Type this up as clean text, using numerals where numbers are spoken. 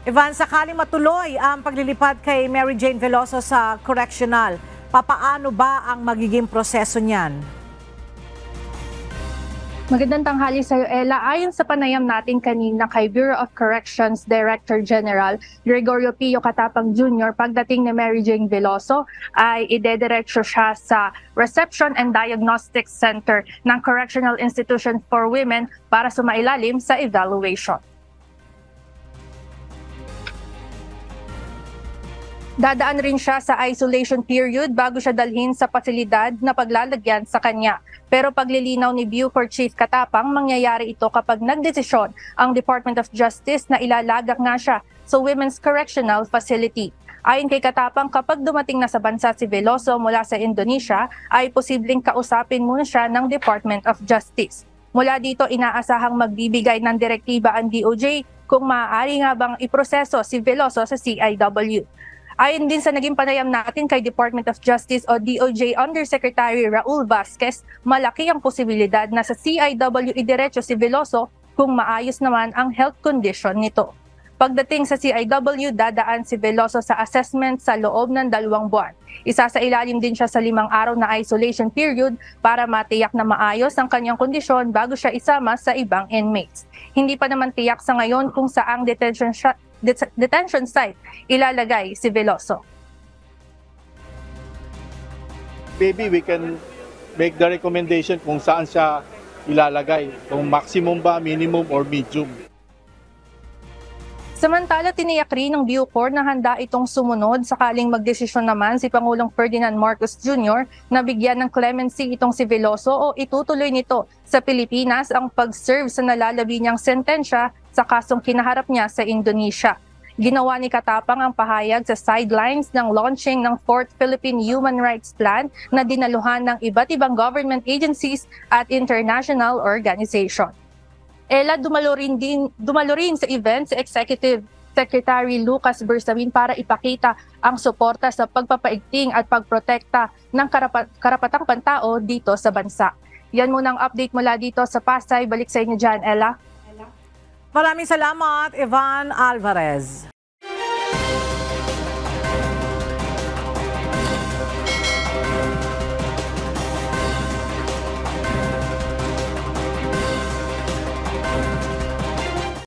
Ivan, sakaling matuloy ang paglilipad kay Mary Jane Veloso sa correctional, papaano ba ang magiging proseso niyan? Magandang tanghali sa iyo, Ella. Ayon sa panayam natin kanina kay Bureau of Corrections Director General Gregorio Pio Catapang Jr., pagdating ni Mary Jane Veloso ay idediretso siya sa Reception and Diagnostic Center ng Correctional Institution for Women para sumailalim sa evaluation. Dadaan rin siya sa isolation period bago siya dalhin sa pasilidad na paglalagyan sa kanya. Pero paglilinaw ni Bucor Chief Katapang, mangyayari ito kapag nagdesisyon ang Department of Justice na ilalagak nga siya sa Women's Correctional Facility. Ayon kay Katapang, kapag dumating na sa bansa si Veloso mula sa Indonesia, ay posibleng kausapin muna siya ng Department of Justice. Mula dito, inaasahang magbibigay ng direktiba ang DOJ kung maaari nga bang iproseso si Veloso sa CIW. Ayon din sa naging panayam natin kay Department of Justice o DOJ Undersecretary Raul Vasquez, malaki ang posibilidad na sa CIW idiretso si Veloso kung maayos naman ang health condition nito. Pagdating sa CIW, dadaan si Veloso sa assessment sa loob ng 2 buwan. Isasailalim din siya sa 5 araw na isolation period para matiyak na maayos ang kanyang kondisyon bago siya isama sa ibang inmates. Hindi pa naman tiyak sa ngayon kung saang detention site ilalagay si Veloso. Maybe we can make the recommendation kung saan siya ilalagay, kung maximum ba, minimum, or medium. Samantala, tiniyak rin ng Bucor na handa itong sumunod sakaling magdesisyon naman si Pangulong Ferdinand Marcos Jr. na bigyan ng clemency itong si Veloso o itutuloy nito sa Pilipinas ang pag-serve sa nalalabi niyang sentensya sa kasong kinaharap niya sa Indonesia. Ginawa ni Katapang ang pahayag sa sidelines ng launching ng 4th Philippine Human Rights Plan na dinaluhan ng iba't ibang government agencies at international organization. Ella, dumalo rin sa event si Executive Secretary Lucas Bersamin para ipakita ang suporta sa pagpapaigting at pagprotekta ng karapatang pantao dito sa bansa. Yan muna ang update mula dito sa Pasay. Balik sa inyo dyan, Ella. Maraming salamat, Ivan Alvarez.